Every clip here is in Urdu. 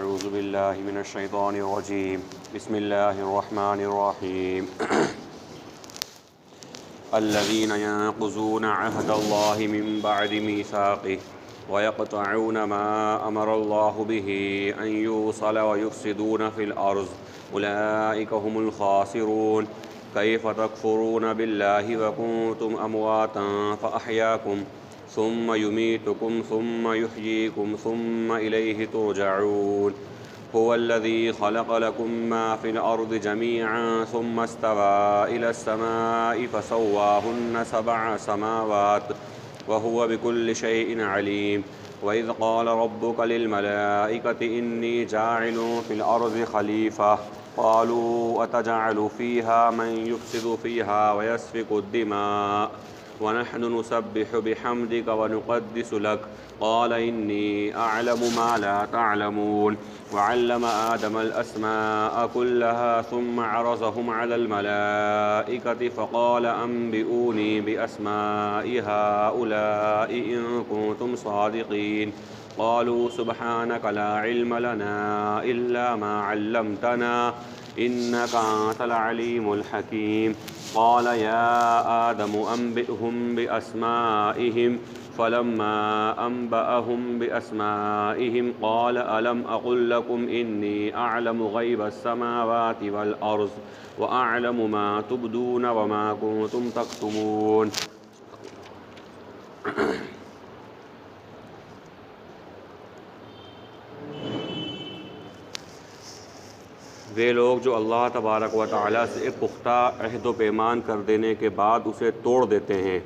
أعوذ بالله من الشيطان الرجيم بسم الله الرحمن الرحيم الذين ينقضون عهد الله من بعد ميثاقه ويقطعون ما أمر الله به أن يوصل ويفسدون في الأرض أولئك هم الخاسرون كيف تكفرون بالله وكنتم أمواتا فأحياكم ثم يميتكم ثم يحييكم ثم إليه ترجعون هو الذي خلق لكم ما في الأرض جميعا ثم استوى إلى السماء فسواهن 7 سماوات وهو بكل شيء عليم وإذ قال ربك للملائكة إني جاعل في الأرض خليفة قالوا أتجعل فيها من يفسد فيها ويسفك الدماء ونحن نسبح بحمدك ونقدس لك قال إني أعلم ما لا تعلمون وعلم آدم الأسماء كلها ثم عرضهم على الملائكة فقال أنبئوني بأسماء هؤلاء إن كنتم صادقين قالوا سبحانك لا علم لنا إلا ما علمتنا إنك أنت العليم الحكيم قال يا آدم أنبئهم بأسمائهم فلما أنبأهم بأسمائهم قال ألم أقل لكم إني أعلم غيب السماوات والأرض وأعلم ما تبدون وما كنتم تكتمون وہ لوگ جو اللہ تبارک و تعالیٰ سے ایک پختہ عہد و پیمان کر دینے کے بعد اسے توڑ دیتے ہیں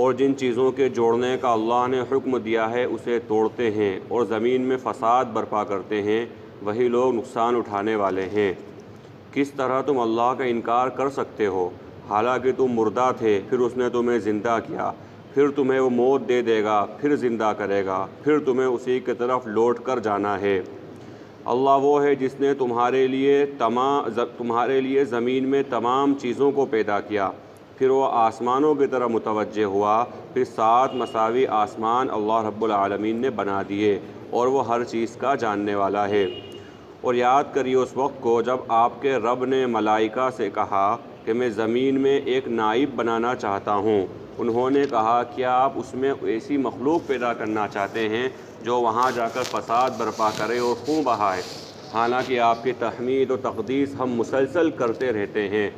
اور جن چیزوں کے جوڑنے کا اللہ نے حکم دیا ہے اسے توڑتے ہیں اور زمین میں فساد برپا کرتے ہیں، وہی لوگ نقصان اٹھانے والے ہیں۔ کس طرح تم اللہ کا انکار کر سکتے ہو حالانکہ تم مردہ تھے، پھر اس نے تمہیں زندہ کیا، پھر تمہیں وہ موت دے دے گا، پھر زندہ کرے گا، پھر تمہیں اسی کی طرف لوٹ کر جانا ہے۔ اللہ وہ ہے جس نے تمہارے لیے زمین میں تمام چیزوں کو پیدا کیا، پھر وہ آسمانوں کی طرف متوجہ ہوا، پھر 7 مساوی آسمان اللہ رب العالمین نے بنا دیے اور وہ ہر چیز کا جاننے والا ہے۔ اور یاد کریے اس وقت کو جب آپ کے رب نے ملائکہ سے کہا کہ میں زمین میں ایک نائب بنانا چاہتا ہوں۔ انہوں نے کہا کیا آپ اس میں ایسی مخلوق پیدا کرنا چاہتے ہیں جو وہاں جا کر فساد برپا کرے اور خون بہائے؟ حالانکہ آپ کی تحمید و تقدیس ہم مسلسل کرتے رہتے ہیں۔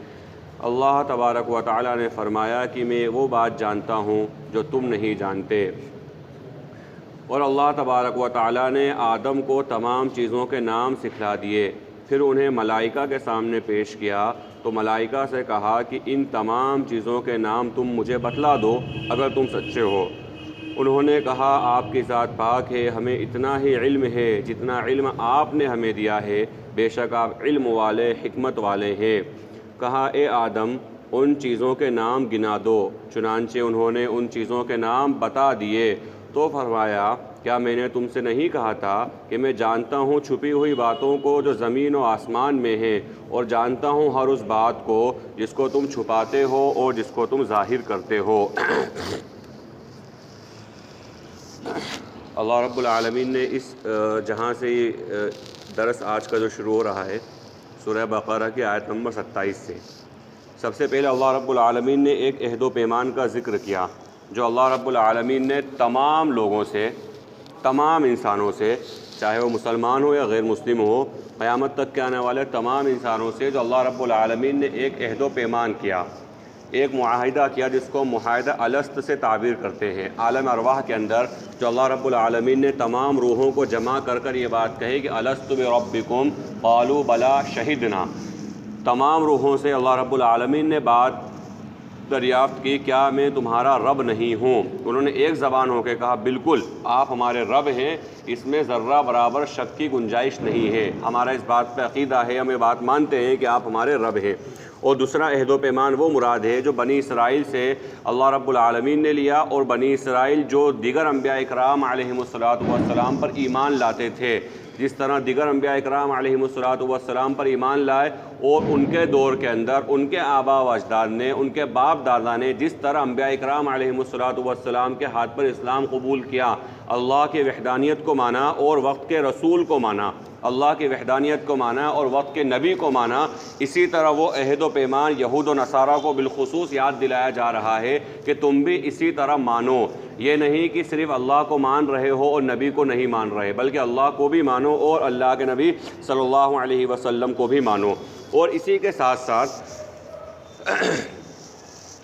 اللہ تبارک و تعالیٰ نے فرمایا کہ میں وہ بات جانتا ہوں جو تم نہیں جانتے۔ اور اللہ تبارک و تعالیٰ نے آدم کو تمام چیزوں کے نام سکھلا دیے، پھر انہیں ملائکہ کے سامنے پیش کیا تو ملائکہ سے کہا کہ ان تمام چیزوں کے نام تم مجھے بتلا دو اگر تم سچے ہو۔ انہوں نے کہا آپ کی ذات پاک ہے، ہمیں اتنا ہی علم ہے جتنا علم آپ نے ہمیں دیا ہے، بے شک آپ علم والے حکمت والے ہیں۔ کہا اے آدم ان چیزوں کے نام گنا دو، چنانچہ انہوں نے ان چیزوں کے نام بتا دیے تو فرمایا کیا میں نے تم سے نہیں کہا تھا کہ میں جانتا ہوں چھپی ہوئی باتوں کو جو زمین و آسمان میں ہیں، اور جانتا ہوں ہر اس بات کو جس کو تم چھپاتے ہو اور جس کو تم ظاہر کرتے ہو۔ اللہ رب العالمین نے اس جہاں سے درس آج کا جو شروع ہو رہا ہے سورہ بقرہ کی آیت نمبر 27 سے، سب سے پہلے اللہ رب العالمین نے ایک عہد و پیمان کا ذکر کیا جو اللہ رب العالمین نے تمام لوگوں سے، تمام انسانوں سے، چاہے وہ مسلمان ہو یا غیر مسلم ہو، قیامت تک کے آنے والے تمام انسانوں سے جو اللہ رب العالمین نے ایک عہد و پیمان کیا، ایک معاہدہ کیا جس کو معاہدہ الست سے تعبیر کرتے ہیں۔ عالم ارواح کے اندر جو اللہ رب العالمین نے تمام روحوں کو جمع کر کر یہ بات کہی کہ الست بربکم قالوا بلا شہدنا، تمام روحوں سے اللہ رب العالمین نے بات دریافت کی کیا میں تمہارا رب نہیں ہوں؟ انہوں نے ایک زبان ہو کے کہا بالکل آپ ہمارے رب ہیں، اس میں ذرہ برابر شک کی گنجائش نہیں ہے، ہمارا اس بات پہ عقیدہ ہے، ہم یہ بات مانتے ہیں کہ آپ ہمارے رب ہیں۔ اور دوسرا عہد و پیمان وہ مراد ہے جو بنی اسرائیل سے اللہ رب العالمین نے لیا، اور بنی اسرائیل جو دیگر انبیاء اکرام علیہم الصلاۃ پر ایمان لاتے تھے، جس طرح دیگر انبیاء اکرام علیہم الصلاۃ پر ایمان لائے، اور ان کے دور کے اندر ان کے آبا و اجداد نے، ان کے باپ دادا نے جس طرح انبیاء اکرام علیہم الصلاۃ کے ہاتھ پر اسلام قبول کیا، اللہ کی وحدانیت کو مانا اور وقت کے رسول کو مانا، اللہ کی وحدانیت کو مانا اور وقت کے نبی کو مانا، اسی طرح وہ عہد و پیمان یہود و نصارہ کو بالخصوص یاد دلایا جا رہا ہے کہ تم بھی اسی طرح مانو۔ یہ نہیں کہ صرف اللہ کو مان رہے ہو اور نبی کو نہیں مان رہے، بلکہ اللہ کو بھی مانو اور اللہ کے نبی صلی اللہ علیہ وسلم کو بھی مانو۔ اور اسی کے ساتھ ساتھ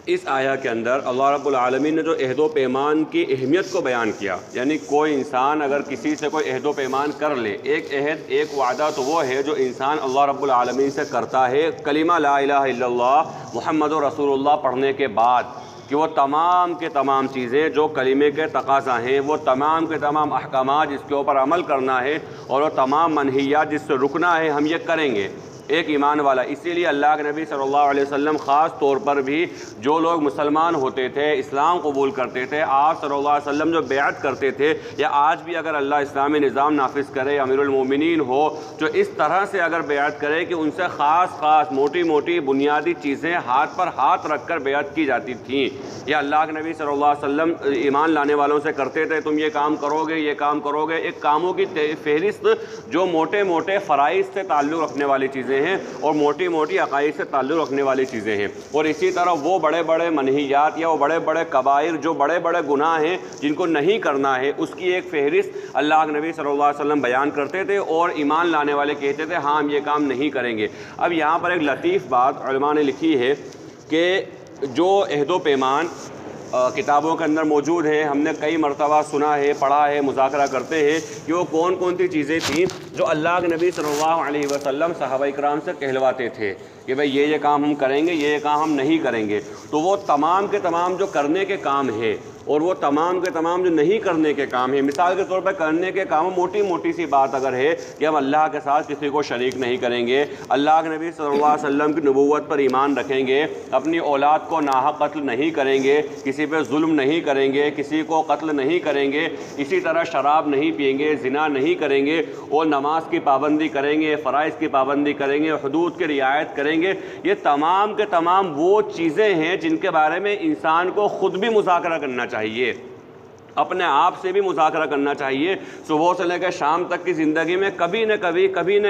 اس آیا کے اندر اللہ رب العالمین نے جو عہد و پیمان کی اہمیت کو بیان کیا، یعنی کوئی انسان اگر کسی سے کوئی عہد و پیمان کر لے، ایک عہد ایک وعدہ تو وہ ہے جو انسان اللہ رب العالمین سے کرتا ہے کلمہ لا الہ الا اللہ محمد رسول اللہ پڑھنے کے بعد، کہ وہ تمام کے تمام چیزیں جو کلمے کے تقاضا ہیں، وہ تمام کے تمام احکامات جس کے اوپر عمل کرنا ہے، اور وہ تمام منہیات جس سے رکنا ہے، ہم یہ کریں گے ایک ایمان والا۔ اسی لیے اللہ کے نبی صلی اللہ علیہ وسلم خاص طور پر بھی جو لوگ مسلمان ہوتے تھے، اسلام قبول کرتے تھے، آپ صلی اللہ علیہ وسلم جو بیعت کرتے تھے، یا آج بھی اگر اللہ اسلامی نظام نافذ کرے، امیر المومنین ہو جو اس طرح سے اگر بیعت کرے کہ ان سے خاص موٹی موٹی بنیادی چیزیں ہاتھ پر ہاتھ رکھ کر بیعت کی جاتی تھیں، یا اللہ کے نبی صلی اللہ علیہ وسلم ایمان لانے والوں سے کرتے تھے تم یہ کام کرو گے، یہ کام کرو گے، ایک کاموں کی فہرست جو موٹے موٹے فرائض سے تعلق رکھنے والی چیزیں ہیں اور موٹی موٹی عقائد سے تعلق رکھنے والی چیزیں ہیں، اور اسی طرح وہ بڑے بڑے منہیات یا وہ بڑے بڑے کبائر جو بڑے بڑے گناہ ہیں جن کو نہیں کرنا ہے، اس کی ایک فہرست اللہ کے نبی صلی اللہ علیہ وسلم بیان کرتے تھے، اور ایمان لانے والے کہتے تھے ہاں ہم یہ کام نہیں کریں گے۔ اب یہاں پر ایک لطیف بات علماء نے لکھی ہے کہ جو عہد و پیمان کتابوں کے اندر موجود ہیں، ہم نے کئی مرتبہ سنا ہے، پڑھا ہے، مذاکرہ کرتے ہیں کہ وہ کون کون سی چیزیں تھیں جو اللہ کے نبی صلی اللہ علیہ وسلم صحابہ اکرام سے کہلواتے تھے کہ بھئی یہ کام ہم کریں گے، یہ کام ہم نہیں کریں گے۔ تو وہ تمام کے تمام جو کرنے کے کام ہیں اور وہ تمام کے تمام جو نہیں کرنے کے کام ہیں، مثال کے طور پر کرنے کے کام موٹی موٹی سی بات اگر ہے کہ ہم اللہ کے ساتھ کسی کو شریک نہیں کریں گے، اللہ کے نبی صلی اللہ علیہ وسلم کی نبوت پر ایمان رکھیں گے، اپنی اولاد کو ناحق قتل نہیں کریں گے، کسی پہ ظلم نہیں کریں گے، کسی کو قتل نہیں کریں گے، اسی طرح شراب نہیں پئیں گے، زنا نہیں کریں گے، اور نماز کی پابندی کریں گے، فرائض کی پابندی کریں گے، حدود کی رعایت کریں گے، یہ تمام کے تمام وہ چیزیں ہیں جن کے بارے میں انسان کو خود بھی مذاکرہ کرنا چاہیے، اپنے آپ سے بھی مذاکرہ کرنا چاہیے۔ صبح سے لے کر شام تک کی زندگی میں کبھی نہ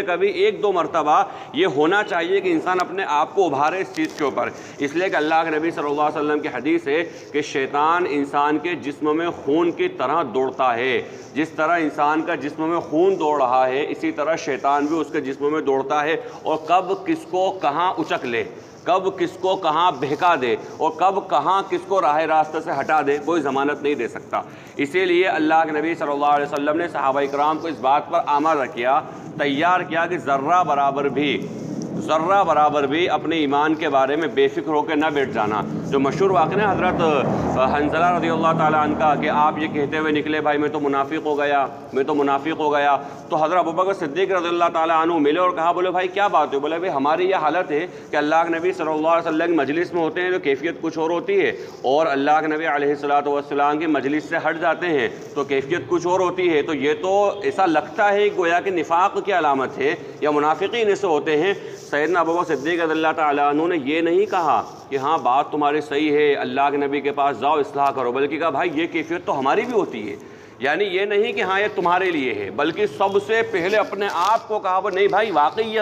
کبھی ایک دو مرتبہ یہ ہونا چاہیے کہ انسان اپنے آپ کو ابھارے اس چیز کے اوپر، اس لیے کہ اللہ کے نبی صلی اللہ علیہ وسلم کی حدیث ہے کہ شیطان انسان کے جسم میں خون کی طرح دوڑتا ہے، جس طرح انسان کا جسم میں خون دوڑ رہا ہے اسی طرح شیطان بھی اس کے جسم میں دوڑتا ہے، اور کب کس کو کہاں اچک لے، کب کس کو کہاں بہکا دے، اور کب کہاں کس کو راہ راستے سے ہٹا دے، کوئی ضمانت نہیں دے سکتا۔ اسی لیے اللہ کے نبی صلی اللہ علیہ وسلم نے صحابہ اکرام کو اس بات پر آمادہ کیا، تیار کیا کہ ذرہ برابر بھی اپنے ایمان کے بارے میں بے فکر ہو کے نہ بیٹھ جانا۔ جو مشہور واقعہ ہے حضرت حنظلہ رضی اللہ تعالیٰ عنہ کا کہ آپ یہ کہتے ہوئے نکلے بھائی میں تو منافق ہو گیا، تو حضرت ابوبکر صدیق رضی اللہ تعالیٰ عنہ ملے اور کہا بولے بھائی کیا بات ہے؟ بولے بھائی ہماری یہ حالت ہے کہ اللہ کے نبی صلی اللہ علیہ وسلم کی مجلس میں ہوتے ہیں تو کیفیت کچھ اور ہوتی ہے، اور اللہ کے نبی علیہ الصلوۃ والسلام کی مجلس سے ہٹ جاتے ہیں تو کیفیت کچھ اور ہوتی ہے، تو یہ تو ایسا لگتا ہے گویا کہ نفاق کی علامت ہے یا منافقین سے ہوتے ہیں۔ سیدنا ابوبکر صدیق رضی اللہ تعالیٰ عنہ نے یہ نہیں کہا کہ ہاں بات تمہاری صحیح ہے، اللہ کے نبی کے پاس جاؤ اصلاح کرو، بلکہ کہا بھائی یہ کیفیت تو ہماری بھی ہوتی ہے، یعنی یہ نہیں کہ ہاں یہ تمہارے لیے ہے، بلکہ سب سے پہلے اپنے آپ کو کہا وہ نہیں بھائی واقعی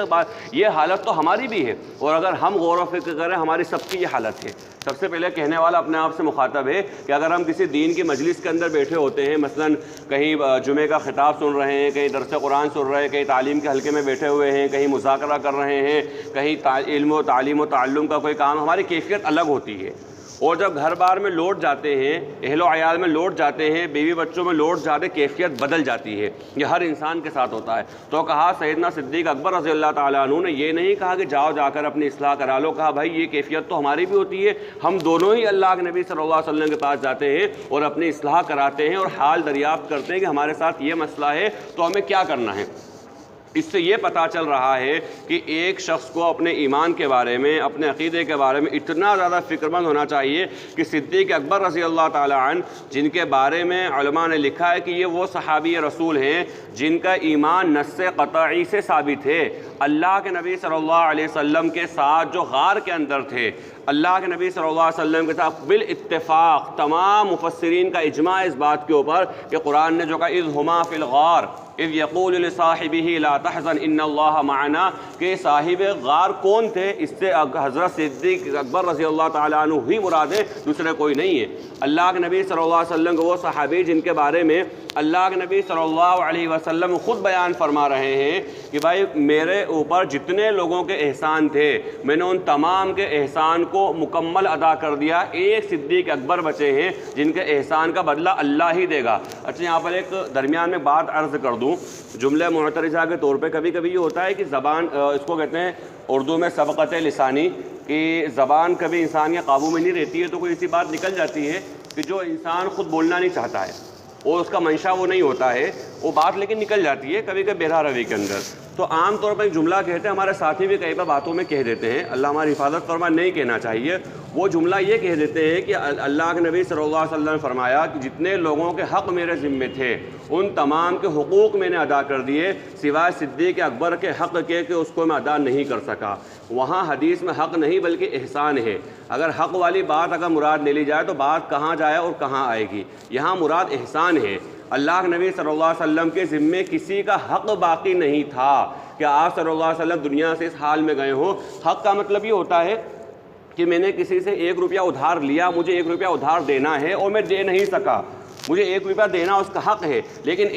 یہ حالت تو ہماری بھی ہے، اور اگر ہم غور و فکر کریں ہماری سب کی یہ حالت ہے۔ سب سے پہلے کہنے والا اپنے آپ سے مخاطب ہے کہ اگر ہم کسی دین کی مجلس کے اندر بیٹھے ہوتے ہیں، مثلا کہیں جمعے کا خطاب سن رہے ہیں، کہیں درس قرآن سن رہے ہیں، کہیں تعلیم کے حلقے میں بیٹھے ہوئے ہیں، کہیں مذاکرہ کر رہے ہیں، کہیں علم و تعلیم و تعلم کا کوئی کام، ہماری کیفیت الگ ہوتی ہے، اور جب گھر بار میں لوٹ جاتے ہیں، اہل و عیال میں لوٹ جاتے ہیں، بیوی بچوں میں لوٹ جاتے، کیفیت بدل جاتی ہے۔ یہ ہر انسان کے ساتھ ہوتا ہے۔ تو کہا سیدنا صدیق اکبر رضی اللہ تعالیٰ عنہ نے یہ نہیں کہا کہ جاؤ جا کر اپنی اصلاح کرا لو، کہا بھائی یہ کیفیت تو ہماری بھی ہوتی ہے، ہم دونوں ہی اللہ کے نبی صلی اللہ علیہ وسلم کے پاس جاتے ہیں اور اپنی اصلاح کراتے ہیں اور حال دریافت کرتے ہیں کہ ہمارے ساتھ یہ مسئلہ ہے تو ہمیں کیا کرنا ہے۔ اس سے یہ پتہ چل رہا ہے کہ ایک شخص کو اپنے ایمان کے بارے میں، اپنے عقیدے کے بارے میں اتنا زیادہ فکر مند ہونا چاہیے کہ صدیق اکبر رضی اللہ تعالیٰ عنہ، جن کے بارے میں علماء نے لکھا ہے کہ یہ وہ صحابی رسول ہیں جن کا ایمان نص قطعی سے ثابت ہے، اللہ کے نبی صلی اللہ علیہ وسلم کے ساتھ جو غار کے اندر تھے، اللہ کے نبی صلی اللہ علیہ وسلم کے ساتھ بالاتفاق تمام مفسرین کا اجماع اس بات کے اوپر کہ قرآن نے جو کہا اذ ہما فی الغار اذ یقول لصاحبہ لا تحزن ان اللہ معنا، کہ صاحب غار کون تھے، اس سے حضرت صدیق اکبر رضی اللہ تعالیٰ عنہ ہی مراد ہے، دوسرے کوئی نہیں ہے۔ اللہ کے نبی صلی اللہ علیہ وسلم کو وہ صحابی جن کے بارے میں اللہ کے نبی صلی اللہ علیہ وسلم خود بیان فرما رہے ہیں کہ بھائی میرے اوپر جتنے لوگوں کے احسان تھے میں نے ان تمام کے احسان کو مکمل ادا کر دیا، ایک صدیق اکبر بچے ہیں جن کے احسان کا بدلہ اللہ ہی دے گا۔ اچھا یہاں پر ایک درمیان میں بات عرض کر دوں، جملہ معترضہ کے طور پہ کبھی کبھی یہ ہوتا ہے کہ زبان، اس کو کہتے ہیں اردو میں سبقت لسانی، کہ زبان کبھی انسان کے قابو میں نہیں رہتی ہے تو کوئی ایسی بات نکل جاتی ہے کہ جو انسان خود بولنا نہیں چاہتا ہے اور اس کا منشا وہ نہیں ہوتا ہے، وہ بات لیکن نکل جاتی ہے کبھی کبھی بہرا روی کے اندر۔ تو عام طور پر ایک جملہ کہتے ہیں، ہمارے ساتھی بھی کئی بار باتوں میں کہہ دیتے ہیں، اللہ ہماری حفاظت فرما، نہیں کہنا چاہیے۔ وہ جملہ یہ کہہ دیتے ہیں کہ اللہ کے نبی صلی اللہ علیہ وسلم نے فرمایا کہ جتنے لوگوں کے حق میرے ذمے تھے ان تمام کے حقوق میں نے ادا کر دیے سوائے صدیق اکبر کے حق کے کہ اس کو میں ادا نہیں کر سکا۔ وہاں حدیث میں حق نہیں بلکہ احسان ہے۔ اگر حق والی بات اگر مراد لے لی جائے تو بات کہاں جائے اور کہاں آئے گی، یہاں مراد احسان ہے۔ اللہ کے نبی صلی اللہ علیہ وسلم کے ذمے کسی کا حق باقی نہیں تھا کہ آپ صلی اللہ علیہ وسلم دنیا سے اس حال میں گئے ہوں۔ حق کا مطلب یہ ہوتا ہے کہ میں نے کسی سے 1 روپیہ ادھار لیا، مجھے 1 روپیہ ادھار دینا ہے اور میں دے نہیں سکا، مجھے 1 روپیہ دینا اس کا حق ہے، لیکن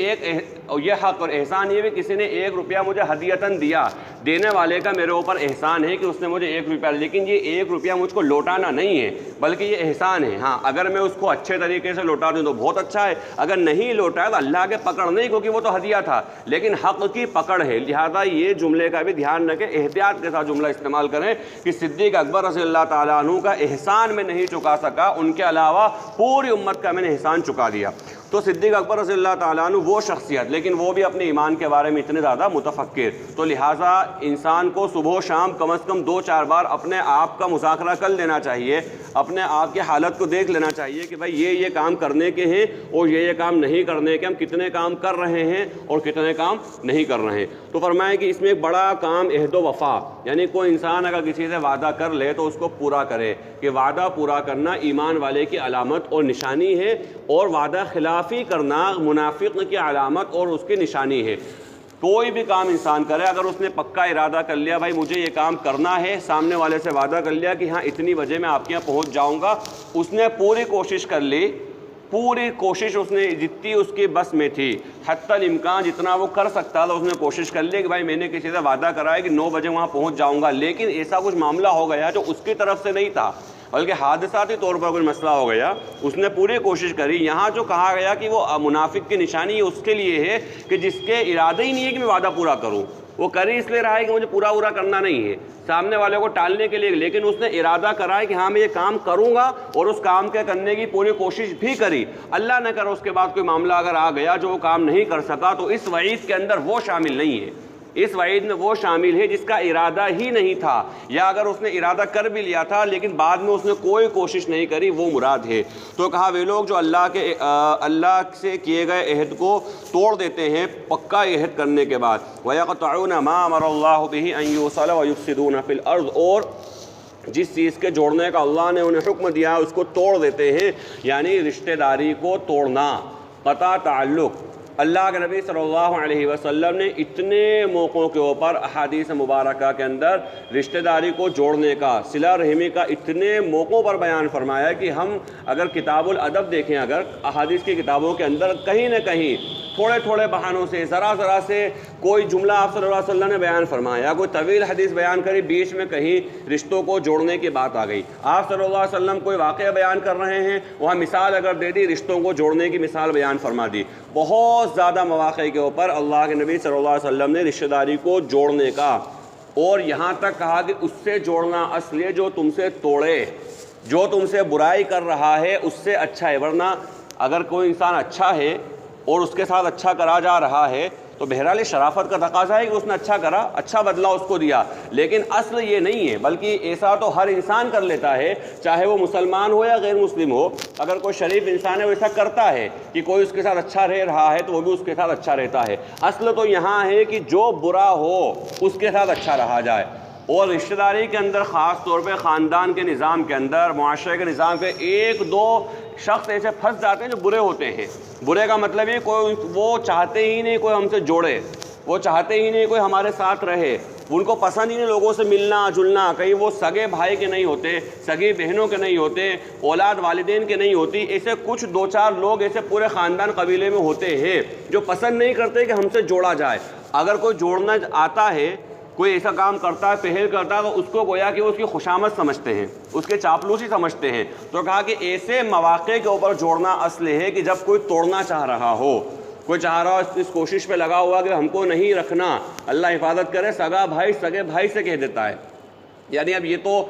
یہ حق اور احسان یہ بھی کسی نے 1 روپیہ مجھے ہدیتاً دیا، دینے والے کا میرے اوپر احسان ہے کہ اس نے مجھے 1 روپیہ، لیکن یہ 1 روپیہ مجھ کو لوٹانا نہیں ہے بلکہ یہ احسان ہے۔ ہاں اگر میں اس کو اچھے طریقے سے لوٹا دوں تو بہت اچھا ہے، اگر نہیں لوٹایا تو اللہ کے پکڑ نہیں، کیونکہ وہ تو ہدیہ تھا، لیکن حق کی پکڑ ہے۔ لہذا یہ جملے کا بھی دھیان رکھیں، احتیاط کے ساتھ جملہ استعمال کریں کہ صدیق اکبر رضی اللہ تعالیٰ عنہ کا احسان میں نہیں چکا سکا، ان کے علاوہ پوری امت کا میں نے احسان چکا دیا۔ تو صدیق اکبر رضی اللہ تعالیٰ عنہ وہ شخصیت، لیکن وہ بھی اپنے ایمان کے بارے میں اتنے زیادہ متفکر، تو لہٰذا انسان کو صبح و شام کم از کم 2-4 بار اپنے آپ کا مذاکرہ کر لینا چاہیے، اپنے آپ کی حالت کو دیکھ لینا چاہیے کہ بھائی یہ کام کرنے کے ہیں اور یہ کام نہیں کرنے کے، ہم کتنے کام کر رہے ہیں اور کتنے کام نہیں کر رہے ہیں۔ تو فرمائیں کہ اس میں ایک بڑا کام عہد و وفا، یعنی کوئی انسان اگر کسی سے وعدہ کر لے تو اس کو پورا کرے، کہ وعدہ پورا کرنا ایمان والے کی علامت اور نشانی ہے، اور وعدہ خلافی کرنا منافق کی علامت اور اس کی نشانی ہے۔ کوئی بھی کام انسان کرے، اگر اس نے پکا ارادہ کر لیا بھائی مجھے یہ کام کرنا ہے، سامنے والے سے وعدہ کر لیا کہ ہاں اتنی بجے میں آپ کے یہاں پہنچ جاؤں گا، اس نے پوری کوشش کر لی، پوری کوشش اس نے جتنی اس کی بس میں تھی، حتی الامکان جتنا وہ کر سکتا تھا اس نے کوشش کر لی کہ بھائی میں نے کسی سے وعدہ کرا ہے کہ 9 بجے وہاں پہنچ جاؤں گا، لیکن ایسا کچھ معاملہ ہو گیا جو اس کی طرف سے نہیں تھا بلکہ حادثاتی طور پر کوئی مسئلہ ہو گیا، اس نے پوری کوشش کری۔ یہاں جو کہا گیا کہ وہ منافق کی نشانی اس کے لیے ہے کہ جس کے ارادہ ہی نہیں ہے کہ میں وعدہ پورا کروں، وہ کری اس لیے رہا ہے کہ مجھے پورا کرنا نہیں ہے سامنے والے کو ٹالنے کے لیے، لیکن اس نے ارادہ کرا ہے کہ ہاں میں یہ کام کروں گا اور اس کام کے کرنے کی پوری کوشش بھی کری۔ اللہ نہ کرے اس کے بعد کوئی معاملہ اگر آ گیا جو وہ کام نہیں کر سکا تو اس وعید کے اندر وہ شامل نہیں ہے، اس وعید میں وہ شامل ہے جس کا ارادہ ہی نہیں تھا، یا اگر اس نے ارادہ کر بھی لیا تھا لیکن بعد میں اس نے کوئی کوشش نہیں کری، وہ مراد ہے۔ تو کہا وہ لوگ جو اللہ سے کیے گئے عہد کو توڑ دیتے ہیں پکا عہد کرنے کے بعد، وَيَقْطَعُونَ مَا أَمَرَ اللَّهُ بِهِ أَن يُوصَلَ وَيُفْسِدُونَ فِي الْأَرْضِ، اور جس چیز کے جوڑنے کا اللہ نے انہیں حکم دیا اس کو توڑ دیتے ہیں، یعنی رشتہ داری کو توڑنا، قطع تعلق۔ اللہ کے نبی صلی اللہ علیہ وسلم نے اتنے موقعوں کے اوپر احادیث مبارکہ کے اندر رشتہ داری کو جوڑنے کا، صلہ رحمی کا اتنے موقعوں پر بیان فرمایا کہ ہم اگر کتاب الادب دیکھیں، اگر احادیث کی کتابوں کے اندر کہیں نہ کہیں تھوڑے بہانوں سے ذرا سے کوئی جملہ آپ صلی اللہ علیہ وسلم نے بیان فرمایا، کوئی طویل حدیث بیان کری، بیچ میں کہیں رشتوں کو جوڑنے کی بات آ گئی، آپ صلی اللہ علیہ وسلم کوئی واقعہ بیان کر رہے ہیں، وہاں مثال اگر دے دی، رشتوں کو جوڑنے کی مثال بیان فرما دی۔ بہت زیادہ مواقع کے اوپر اللہ کے نبی صلی اللہ علیہ وسلم نے رشتہ داری کو جوڑنے کا، اور یہاں تک کہا کہ اس سے جوڑنا اصل ہے جو تم سے توڑے، جو تم سے برائی کر رہا ہے اس سے اچھا ہے، ورنہ اگر کوئی انسان اچھا ہے اور اس کے ساتھ اچھا کرا جا رہا ہے تو بہرحال شرافت کا تقاضا ہے کہ اس نے اچھا کرا، اچھا بدلہ اس کو دیا، لیکن اصل یہ نہیں ہے، بلکہ ایسا تو ہر انسان کر لیتا ہے، چاہے وہ مسلمان ہو یا غیر مسلم ہو۔ اگر کوئی شریف انسان ہے وہ ایسا کرتا ہے کہ کوئی اس کے ساتھ اچھا رہ رہا ہے تو وہ بھی اس کے ساتھ اچھا رہتا ہے۔ اصل تو یہاں ہے کہ جو برا ہو اس کے ساتھ اچھا رہا جائے، اور رشتہ داری کے اندر خاص طور پہ خاندان کے نظام کے اندر، معاشرے کے نظام کے ایک دو شخص ایسے پھنس جاتے ہیں جو برے ہوتے ہیں۔ برے کا مطلب ہے کوئی وہ چاہتے ہی نہیں کوئی ہم سے جوڑے، وہ چاہتے ہی نہیں کوئی ہمارے ساتھ رہے، ان کو پسند ہی نہیں لوگوں سے ملنا جلنا، کہیں وہ سگے بھائی کے نہیں ہوتے، سگی بہنوں کے نہیں ہوتے، اولاد والدین کے نہیں ہوتی، ایسے کچھ دو چار لوگ ایسے پورے خاندان قبیلے میں ہوتے ہیں جو پسند نہیں کرتے کہ ہم سے جوڑا جائے۔ اگر کوئی جوڑنا آتا ہے، کوئی ایسا کام کرتا ہے، پہل کرتا ہے، تو اس کو گویا کہ وہ اس کی خوشامد سمجھتے ہیں، اس کے چاپلوسی سمجھتے ہیں۔ تو کہا کہ ایسے مواقع کے اوپر جوڑنا اصل ہے کہ جب کوئی توڑنا چاہ رہا ہو، کوئی چاہ رہا ہو، اس کوشش پہ لگا ہوا کہ ہم کو نہیں رکھنا، اللہ حفاظت کرے، سگا بھائی سگے بھائی سے کہہ دیتا ہے۔ یعنی اب یہ تو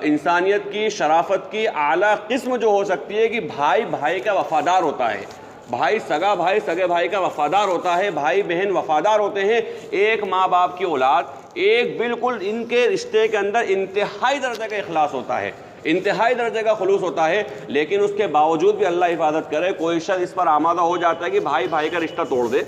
انسانیت کی شرافت کی اعلیٰ قسم جو ہو سکتی ہے کہ بھائی بھائی کا وفادار ہوتا ہے، بھائی سگا بھائی سگے بھائی کا وفادار ہوتا ہے، بھائی بہن وفادار ہوتے ہیں۔ ایک ماں باپ کی اولاد، ایک بالکل ان کے رشتے کے اندر انتہائی درجے کا اخلاص ہوتا ہے، انتہائی درجے کا خلوص ہوتا ہے، لیکن اس کے باوجود بھی اللہ حفاظت کرے کوئی شخص اس پر آمادہ ہو جاتا ہے کہ بھائی بھائی کا رشتہ توڑ دے،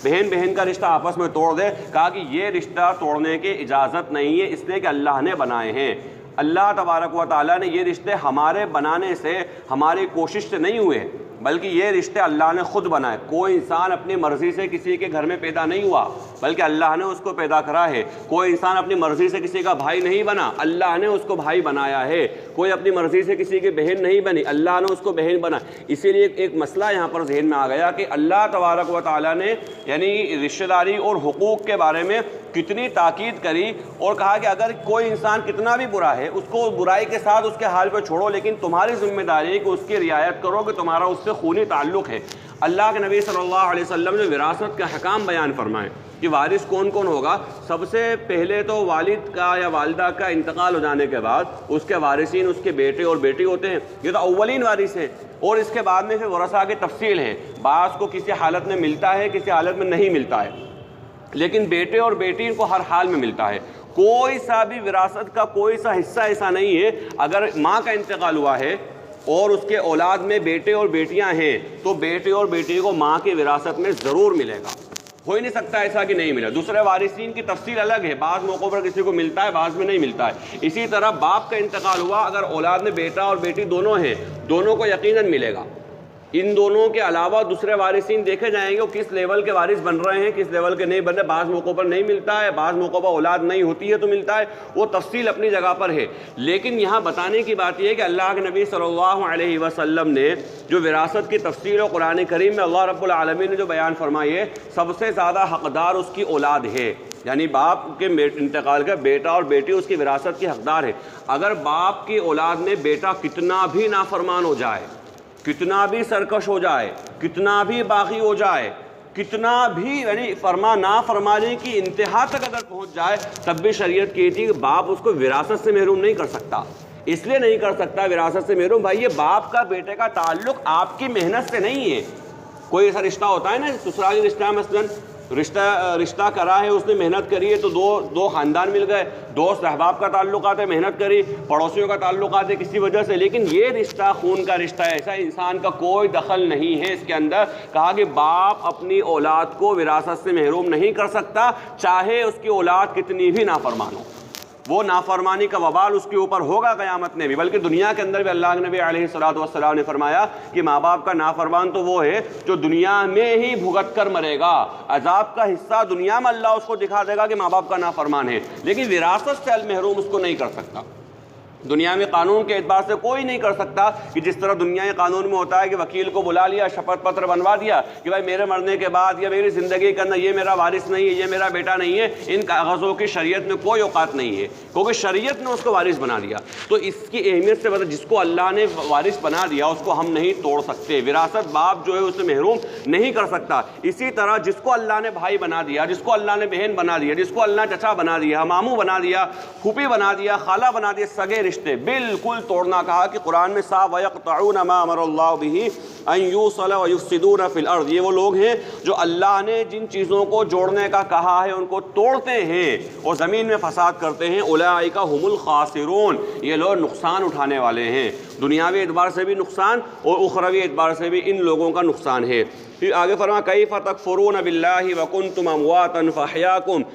بہن بہن کا رشتہ آپس میں توڑ دے۔ کہا کہ یہ رشتہ توڑنے کی اجازت نہیں ہے، اس لیے کہ اللہ نے بنائے ہیں۔ اللہ تبارک و تعالیٰ نے یہ رشتے ہمارے بنانے سے، ہماری کوشش سے نہیں ہوئے، بلکہ یہ رشتے اللہ نے خود بنائے۔ کوئی انسان اپنی مرضی سے کسی کے گھر میں پیدا نہیں ہوا، بلکہ اللہ نے اس کو پیدا کرا ہے۔ کوئی انسان اپنی مرضی سے کسی کا بھائی نہیں بنا، اللہ نے اس کو بھائی بنایا ہے۔ کوئی اپنی مرضی سے کسی کی بہن نہیں بنی، اللہ نے اس کو بہن بنا۔ اسی لیے ایک مسئلہ یہاں پر ذہن میں آ گیا کہ اللہ تبارک و تعالیٰ نے یعنی رشتہ داری اور حقوق کے بارے میں کتنی تاکید کری، اور کہا کہ اگر کوئی انسان کتنا بھی برا ہے اس کو برائی کے ساتھ اس کے حال پہ چھوڑو، لیکن تمہاری ذمہ داری ہے کہ اس کی رعایت کرو کہ تمہارا اس سے خونی تعلق ہے۔ اللہ کے نبی صلی اللہ علیہ وسلم نے وراثت کا حکام بیان فرمائے کہ وارث کون کون ہوگا۔ سب سے پہلے تو والد کا یا والدہ کا انتقال ہو جانے کے بعد اس کے وارثین اس کے بیٹے اور بیٹی ہوتے ہیں، یہ تو اولین وارث ہیں، اور اس کے بعد میں پھر ورثہ کی تفصیل ہے، بعض کو کسی حالت میں ملتا ہے، کسی حالت میں نہیں ملتا ہے، لیکن بیٹے اور بیٹی ان کو ہر حال میں ملتا ہے۔ کوئی سا بھی وراثت کا کوئی سا حصہ ایسا نہیں ہے، اگر ماں کا انتقال ہوا ہے اور اس کے اولاد میں بیٹے اور بیٹیاں ہیں تو بیٹے اور بیٹی کو ماں کی وراثت میں ضرور ملے گا، ہو ہی نہیں سکتا ایسا کہ نہیں ملا۔ دوسرے وارثین کی تفصیل الگ ہے، بعض موقعوں پر کسی کو ملتا ہے، بعض میں نہیں ملتا ہے۔ اسی طرح باپ کا انتقال ہوا، اگر اولاد میں بیٹا اور بیٹی دونوں ہیں، دونوں کو یقیناً ملے گا۔ ان دونوں کے علاوہ دوسرے وارثین دیکھے جائیں گے وہ کس لیول کے وارث بن رہے ہیں، کس لیول کے نہیں بن رہے۔ بعض موقعوں پر نہیں ملتا ہے، بعض موقعوں پر اولاد نہیں ہوتی ہے تو ملتا ہے، وہ تفصیل اپنی جگہ پر ہے۔ لیکن یہاں بتانے کی بات یہ ہے کہ اللہ کے نبی صلی اللہ علیہ وسلم نے جو وراثت کی تفصیل و قرآن کریم میں اللہ رب العالمین نے جو بیان فرمائی ہے، سب سے زیادہ حقدار اس کی اولاد ہے، یعنی باپ کے انتقال کا بیٹا اور بیٹی اس کی وراثت کی حقدار ہے۔ اگر باپ کی اولاد میں بیٹا کتنا بھی نافرمان ہو جائے، کتنا بھی سرکش ہو جائے، کتنا بھی باغی ہو جائے، کتنا بھی یعنی نافرمانی کی انتہا تک اگر پہنچ جائے، تب بھی شریعت کہتی ہے کہ باپ اس کو وراثت سے محروم نہیں کر سکتا۔ اس لیے نہیں کر سکتا وراثت سے محروم، بھائی یہ باپ کا بیٹے کا تعلق آپ کی محنت سے نہیں ہے۔ کوئی ایسا رشتہ ہوتا ہے نا، سسرالی رشتہ، مثلاً رشتہ کرا ہے، اس نے محنت کری ہے تو دو خاندان مل گئے، دوست احباب کا تعلقات ہے، محنت کری، پڑوسیوں کا تعلقات ہے کسی وجہ سے، لیکن یہ رشتہ خون کا رشتہ ہے، ایسا انسان کا کوئی دخل نہیں ہے اس کے اندر۔ کہا کہ باپ اپنی اولاد کو وراثت سے محروم نہیں کر سکتا، چاہے اس کی اولاد کتنی بھی نافرمان ہو۔ وہ نافرمانی کا وبال اس کے اوپر ہوگا قیامت میں بھی، بلکہ دنیا کے اندر بھی اللہ کے نبی علیہ الصلوۃ والسلام نے فرمایا کہ ماں باپ کا نافرمان تو وہ ہے جو دنیا میں ہی بھگت کر مرے گا، عذاب کا حصہ دنیا میں اللہ اس کو دکھا دے گا کہ ماں باپ کا نافرمان ہے، لیکن وراثت سے المحروم اس کو نہیں کر سکتا۔ دنیا میں قانون کے اعتبار سے کوئی نہیں کر سکتا کہ جس طرح دنیا کے قانون میں ہوتا ہے کہ وکیل کو بلا لیا، شپت پتر بنوا دیا کہ بھائی میرے مرنے کے بعد یا میری زندگی کے اندر یہ میرا وارث نہیں ہے، یہ میرا بیٹا نہیں ہے، ان کاغذوں کی شریعت میں کوئی اوقات نہیں ہے، کیونکہ شریعت نے اس کو وارث بنا دیا۔ تو اس کی اہمیت سے پتہ، جس کو اللہ نے وارث بنا دیا اس کو ہم نہیں توڑ سکتے۔ وراثت باپ جو ہے اسے محروم نہیں کر سکتا۔ اسی طرح جس کو اللہ نے بھائی بنا دیا، جس کو اللہ نے بہن بنا دیا، جس کو اللہ نے چچا بنا دیا، ماموں بنا دیا، پھوپھی بنا دیا، خالہ بنا دیا، سگے رشتے بالکل توڑنا کہا کہ قرآن میں صاف وَيَقْطَعُونَ مَا أَمَرَ اللَّهُ بِهِ أَن يُوصَلَ وَيُفْسِدُونَ فِي الْأَرْضِ، یہ وہ لوگ ہیں جو اللہ نے جن چیزوں کو جوڑنے کا کہا ہے ان کو توڑتے ہیں اور زمین میں فساد کرتے ہیں۔ أُولَٰئِكَ هُمُ الْخَاسِرُونَ، یہ لوگ نقصان اٹھانے والے ہیں، دنیاوی اعتبار سے بھی نقصان اور اخروی اعتبار سے بھی ان لوگوں کا نقصان ہے۔ پھر آگے فرمایا کیف تکفرون باللہ وکنتم امواتا فاحیاکم،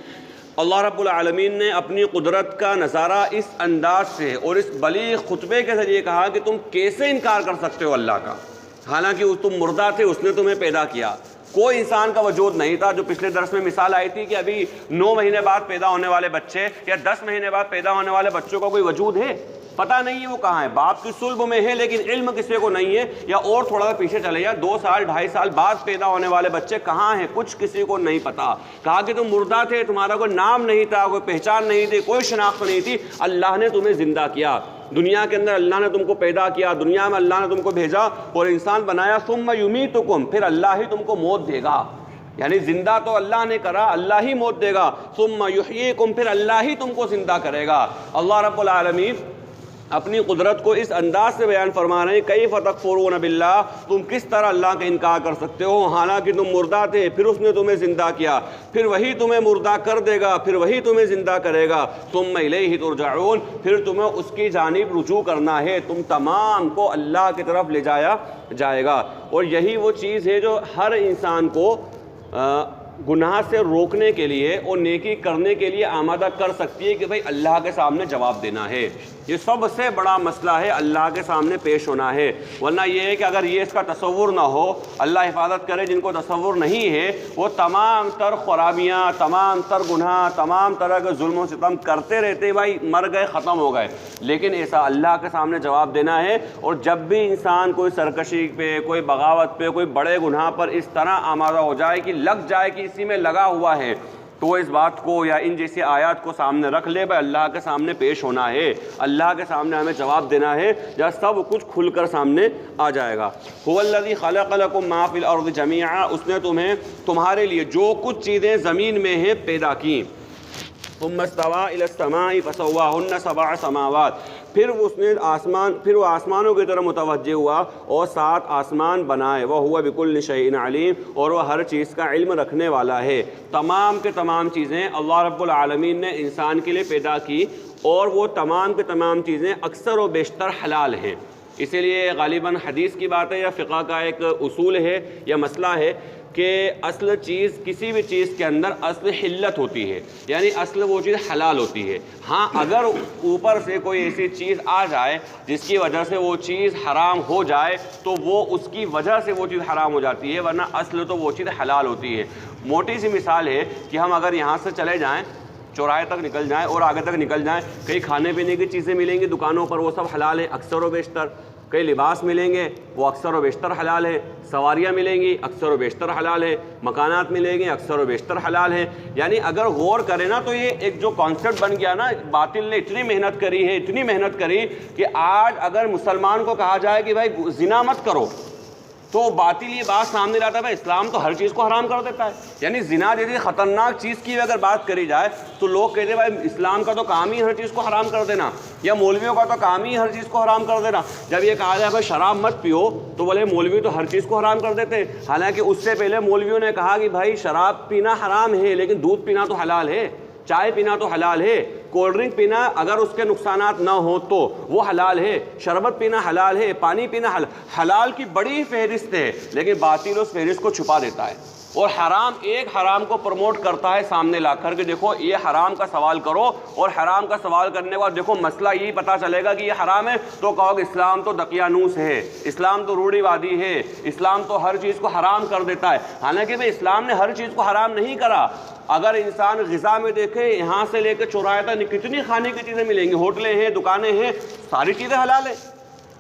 اللہ رب العالمین نے اپنی قدرت کا نظارہ اس انداز سے اور اس بلیغ خطبے کے ذریعے کہا کہ تم کیسے انکار کر سکتے ہو اللہ کا، حالانکہ تم مردہ تھے، اس نے تمہیں پیدا کیا، کوئی انسان کا وجود نہیں تھا۔ جو پچھلے درس میں مثال آئی تھی کہ ابھی 9 مہینے بعد پیدا ہونے والے بچے یا 10 مہینے بعد پیدا ہونے والے بچوں کا کوئی وجود ہے؟ پتہ نہیں ہے وہ کہاں ہے، باپ کی صلب میں ہے لیکن علم کسی کو نہیں ہے۔ یا اور تھوڑا سا پیچھے چلے جائیں، 2 سال 2.5 سال بعد پیدا ہونے والے بچے کہاں ہیں، کچھ کسی کو نہیں پتا۔ کہا کہ تم مردہ تھے، تمہارا کوئی نام نہیں تھا، کوئی پہچان نہیں تھی، کوئی شناخت نہیں تھی، اللہ نے تمہیں زندہ کیا، دنیا کے اندر اللہ نے تم کو پیدا کیا، دنیا میں اللہ نے تم کو بھیجا اور انسان بنایا، ثم یمیتکم، پھر اللہ ہی تم کو موت دے گا، یعنی زندہ تو اللہ نے کرا، اللہ ہی موت دے گا، ثم یحییکم، پھر اللہ ہی تم کو زندہ کرے گا۔ اللہ رب العالمین اپنی قدرت کو اس انداز سے بیان فرما رہے ہیں کیف تکفرون باللہ، تم کس طرح اللہ کا انکار کر سکتے ہو حالانکہ تم مردہ تھے، پھر اس نے تمہیں زندہ کیا، پھر وہی تمہیں مردہ کر دے گا، پھر وہی تمہیں زندہ کرے گا، ثم الیہ ترجعون، پھر تمہیں اس کی جانب رجوع کرنا ہے، تم تمام کو اللہ کی طرف لے جایا جائے گا۔ اور یہی وہ چیز ہے جو ہر انسان کو گناہ سے روکنے کے لیے اور نیکی کرنے کے لیے آمادہ کر سکتی ہے کہ بھئی اللہ کے سامنے جواب دینا ہے۔ یہ سب سے بڑا مسئلہ ہے، اللہ کے سامنے پیش ہونا ہے، ورنہ یہ ہے کہ اگر یہ اس کا تصور نہ ہو، اللہ حفاظت کرے جن کو تصور نہیں ہے، وہ تمام تر خرابیاں، تمام تر گناہ، تمام طرح کے ظلم و ستم کرتے رہتے، بھائی مر گئے، ختم ہو گئے۔ لیکن ایسا اللہ کے سامنے جواب دینا ہے، اور جب بھی انسان کوئی سرکشی پہ، کوئی بغاوت پہ، کوئی بڑے گناہ پر اس طرح آمادہ ہو جائے کہ لگ جائے کہ اسی میں لگا ہوا ہے، تو وہ اس بات کو یا ان جیسی آیات کو سامنے رکھ لے، بھائی اللہ کے سامنے پیش ہونا ہے، اللہ کے سامنے ہمیں جواب دینا ہے، جہاں سب کچھ کھل کر سامنے آ جائے گا۔ هو الذی خلق لکم ما فی الارض جمیعا، اس نے تمہیں تمہارے لیے جو کچھ چیزیں زمین میں ہیں پیدا کی۔ ثم استوى الى السماء فسواهن 7 سماوات، پھر وہ آسمانوں کی طرف متوجہ ہوا اور 7 آسمان بنائے، وَهُوَ بِكُلِّ شَيْءٍ عَلِيمٌ، اور وہ ہر چیز کا علم رکھنے والا ہے۔ تمام کے تمام چیزیں اللہ رب العالمین نے انسان کے لیے پیدا کی، اور وہ تمام کے تمام چیزیں اکثر و بیشتر حلال ہیں۔ اسی لیے غالباً حدیث کی بات ہے یا فقہ کا ایک اصول ہے یا مسئلہ ہے کہ اصل چیز، کسی بھی چیز کے اندر اصل حلت ہوتی ہے، یعنی اصل وہ چیز حلال ہوتی ہے۔ ہاں اگر اوپر سے کوئی ایسی چیز آ جائے جس کی وجہ سے وہ چیز حرام ہو جائے تو وہ اس کی وجہ سے وہ چیز حرام ہو جاتی ہے، ورنہ اصل تو وہ چیز حلال ہوتی ہے۔ موٹی سی مثال ہے کہ ہم اگر یہاں سے چلے جائیں، چوراہے تک نکل جائیں اور آگے تک نکل جائیں، کئی کھانے پینے کی چیزیں ملیں گی دکانوں پر، وہ سب حلال ہیں اکثر و بیشتر، کئی لباس ملیں گے وہ اکثر و بیشتر حلال ہے، سواریاں ملیں گی اکثر و بیشتر حلال ہے، مکانات ملیں گے اکثر و بیشتر حلال ہے۔ یعنی اگر غور کریں نا تو یہ ایک جو کانسیپٹ بن گیا نا، باطل نے اتنی محنت کری ہے، اتنی محنت کری کہ آج اگر مسلمان کو کہا جائے کہ بھائی زنا مت کرو، تو باطل یہ بات سامنے لاتا ہے بھائی اسلام تو ہر چیز کو حرام کر دیتا ہے۔ یعنی زنا جیسی خطرناک چیز کی اگر بات کری جائے تو لوگ کہتے ہیں بھائی اسلام کا تو کام ہی ہر چیز کو حرام کر دینا، یا مولویوں کا تو کام ہی ہر چیز کو حرام کر دینا۔ جب یہ کہا جائے بھائی شراب مت پیو تو بولے مولوی تو ہر چیز کو حرام کر دیتے ہیں، حالانکہ اس سے پہلے مولویوں نے کہا کہ بھائی شراب پینا حرام ہے لیکن دودھ پینا تو حلال ہے، چائے پینا تو حلال ہے، کولڈ ڈرنک پینا اگر اس کے نقصانات نہ ہوں تو وہ حلال ہے، شربت پینا حلال ہے، پانی پینا حلال کی بڑی فہرست ہے، لیکن باطل اس فہرست کو چھپا دیتا ہے اور حرام ایک حرام کو پروموٹ کرتا ہے سامنے لا کر کہ دیکھو یہ حرام کا سوال کرو، اور حرام کا سوال کرنے کے بعد دیکھو مسئلہ یہی پتہ چلے گا کہ یہ حرام ہے تو کہو کہ اسلام تو دقیانوس ہے، اسلام تو روڑی وادی ہے، اسلام تو ہر چیز کو حرام کر دیتا ہے۔ حالانکہ بھائی اسلام نے ہر چیز کو حرام نہیں کرا۔ اگر انسان غذا میں دیکھے یہاں سے لے کے چوراہے تک کتنی کھانے کی چیزیں ملیں گی، ہوٹلیں ہیں، دکانیں ہیں، ساری چیزیں حلال ہیں،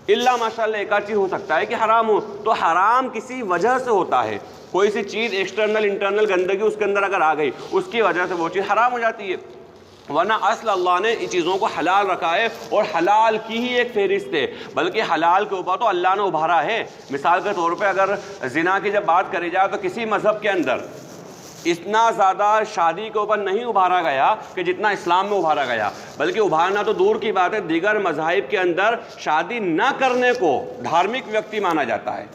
الا ماشاءاللہ ایک چیز ہو سکتا ہے کہ حرام ہو، تو حرام کسی وجہ سے ہوتا ہے، کوئی سی چیز ایکسٹرنل انٹرنل گندگی اس کے اندر اگر آ گئی اس کی وجہ سے وہ چیز حرام ہو جاتی ہے، ورنہ اصل اللہ نے ان چیزوں کو حلال رکھا ہے اور حلال کی ہی ایک فہرست ہے، بلکہ حلال کے اوپر تو اللہ نے ابھارا ہے۔ مثال کے طور پہ اگر زنا کی جب بات کری جائے تو کسی مذہب کے اندر اتنا زیادہ شادی کے اوپر نہیں ابھارا گیا کہ جتنا اسلام میں ابھارا گیا، بلکہ ابھارنا تو دور کی بات ہے، دیگر مذاہب کے اندر شادی نہ کرنے کو دھارمک ویکتی مانا جاتا ہے،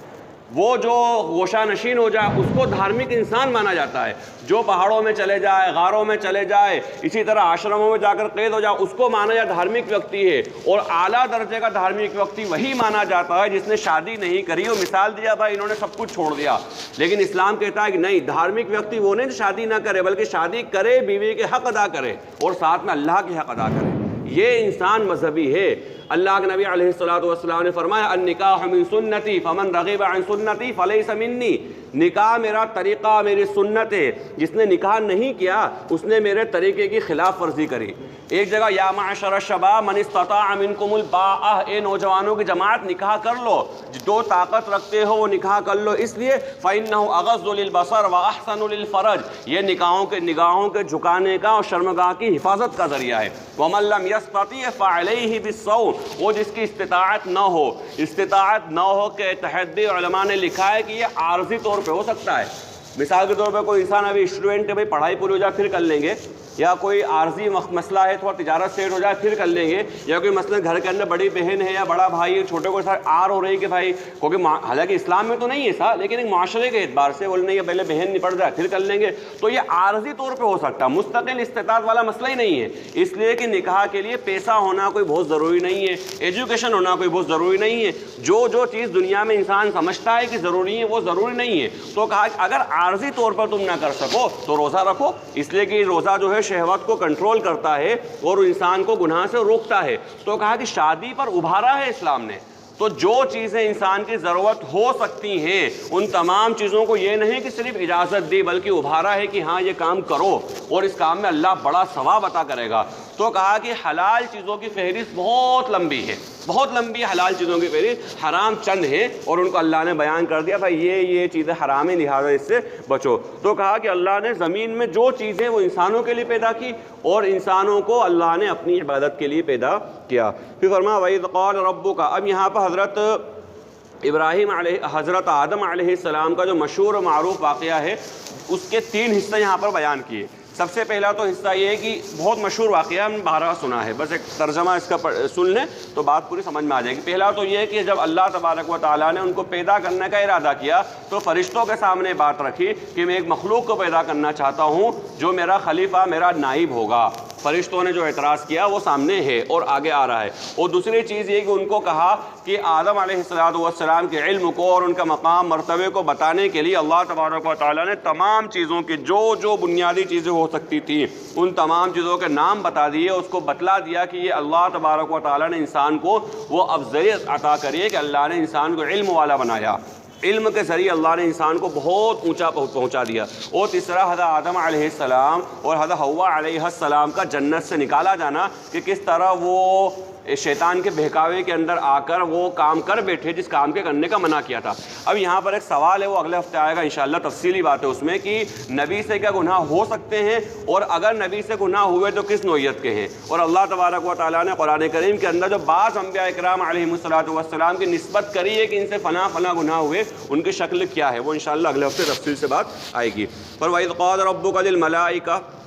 وہ جو گوشہ نشین ہو جائے اس کو دھارمک انسان مانا جاتا ہے، جو پہاڑوں میں چلے جائے، غاروں میں چلے جائے، اسی طرح آشرموں میں جا کر قید ہو جائے، اس کو مانا جائے دھارمک ویکتی ہے۔ اور اعلیٰ درجے کا دھارمک ویکتی وہی مانا جاتا ہے جس نے شادی نہیں کری اور مثال دیا بھائی انہوں نے سب کچھ چھوڑ دیا، لیکن اسلام کہتا ہے کہ نہیں، دھارمک ویکتی وہ نہیں جو شادی نہ کرے، بلکہ شادی کرے، بیوی کے حق ادا کرے اور ساتھ میں اللہ کے حق ادا کرے، یہ انسان مذہبی ہے۔ اللہ کے نبی علیہ الصلوۃ والسلام نے فرمایا النکاح من سنتی فمن رغب عن سنتی فلیس منی، نکاح میرا طریقہ، میری سنت ہے، جس نے نکاح نہیں کیا اس نے میرے طریقے کی خلاف ورزی کری۔ ایک جگہ یا معشر الشباب من استطاع منکم الباءۃ، اے نوجوانوں کی جماعت نکاح کر لو، جو طاقت رکھتے ہو وہ نکاح کر لو، اس لیے فإنہ اغض للبصر واحسن للفرج، یہ نگاہوں کے جھکانے کا اور شرمگاہ کی حفاظت کا ذریعہ ہے۔ ومن لم یستطع فعلیہ بالصوم، وہ جس کی استطاعت نہ ہو کہ تحت علماء نے لکھا ہے کہ یہ عارضی طور پہ ہو سکتا ہے، مثال کے طور پہ کوئی انسان ابھی اسٹوڈنٹ ہے، بھائی پڑھائی پوری ہو جائے پھر کر لیں گے، یا کوئی عارضی مسئلہ ہے تھوڑا تجارت سیٹ ہو جائے پھر کر لیں گے، یا کوئی مثلا گھر کے اندر بڑی بہن ہے یا بڑا بھائی ہے، چھوٹے کو ساتھ آر ہو رہی کہ بھائی، کیونکہ حالانکہ اسلام میں تو نہیں ہے سا، لیکن ایک معاشرے کے اعتبار سے بولنے کہ پہلے بہن نپٹ جائے پھر کر لیں گے، تو یہ عارضی طور پہ ہو سکتا ہے، مستقل استطاعت والا مسئلہ ہی نہیں ہے، اس لیے کہ نکاح کے لیے پیسہ ہونا کوئی بہت ضروری نہیں ہے، ایجوکیشن ہونا کوئی بہت ضروری نہیں ہے، جو چیز دنیا میں انسان سمجھتا ہے کہ ضروری ہے وہ ضروری نہیں ہے، تو کہا کہ اگر عارضی طور پر تم نہ کر سکو تو روزہ رکھو، اس لیے کہ روزہ جو ہے شہوت کو کنٹرول کرتا ہے اور انسان کو گناہ سے روکتا ہے، تو کہا کہ شادی پر ابھارا ہے اسلام نے، تو جو چیزیں انسان کی ضرورت ہو سکتی ہیں ان تمام چیزوں کو یہ نہیں کہ صرف اجازت دی بلکہ ابھارا ہے کہ ہاں یہ کام کرو اور اس کام میں اللہ بڑا ثواب عطا کرے گا۔ تو کہا کہ حلال چیزوں کی فہرست بہت لمبی ہے، بہت لمبی حلال چیزوں کی فہرست، حرام چند ہیں اور ان کو اللہ نے بیان کر دیا بھائی یہ چیزیں حرام ہیں لہٰذا اس سے بچو۔ تو کہا کہ اللہ نے زمین میں جو چیزیں وہ انسانوں کے لیے پیدا کی اور انسانوں کو اللہ نے اپنی عبادت کے لیے پیدا کیا۔ پھر فرمایا وَإِذْ قَالَ رَبُّكَ، اب یہاں پر حضرت آدم علیہ السلام کا جو مشہور و معروف واقعہ ہے اس کے 3 حصے یہاں پر بیان کیے۔ سب سے پہلا تو حصہ یہ ہے کہ بہت مشہور واقعہ ہم بارہا سنا ہے، بس ایک ترجمہ اس کا سن لیں تو بات پوری سمجھ میں آ جائے گی۔ پہلا تو یہ ہے کہ جب اللہ تبارک و تعالیٰ نے ان کو پیدا کرنے کا ارادہ کیا تو فرشتوں کے سامنے بات رکھی کہ میں ایک مخلوق کو پیدا کرنا چاہتا ہوں جو میرا خلیفہ، میرا نائب ہوگا۔ فرشتوں نے جو اعتراض کیا وہ سامنے ہے اور آگے آ رہا ہے۔ اور دوسری چیز یہ کہ ان کو کہا کہ آدم علیہ السلام کے علم کو اور ان کا مقام مرتبے کو بتانے کے لیے اللہ تبارک و تعالیٰ نے تمام چیزوں کی جو بنیادی چیزیں ہو سکتی تھیں ان تمام چیزوں کے نام بتا دیے، اس کو بتلا دیا کہ یہ اللہ تبارک و تعالیٰ نے انسان کو وہ افضلیت عطا کری ہے کہ اللہ نے انسان کو علم والا بنایا، علم کے ذریعے اللہ نے انسان کو بہت اونچا پہنچا دیا۔ اور تیسرا حضرت آدم علیہ السلام اور حضرت حوا علیہ السلام کا جنت سے نکالا جانا کہ کس طرح وہ شیطان کے بہکاوے کے اندر آ کر وہ کام کر بیٹھے جس کام کے کرنے کا منع کیا تھا۔ اب یہاں پر ایک سوال ہے، وہ اگلے ہفتے آئے گا انشاءاللہ، تفصیلی بات ہے اس میں کہ نبی سے کیا گناہ ہو سکتے ہیں، اور اگر نبی سے گناہ ہوئے تو کس نوعیت کے ہیں۔ اور اللہ تبارک و تعالیٰ نے قرآن کریم کے اندر جو بعض انبیاء اکرام علیہم الصلوۃ کہ نسبت کری ہے کہ ان سے فلاں گناہ ہوئے، ان کی شکل کیا ہے، وہ انشاءاللہ اگلے ہفتے تفصیل سے بات آئے گی۔ پر وَإِذْ قَالَ رَبُّكَ لِلْمَلَائِكَةِ،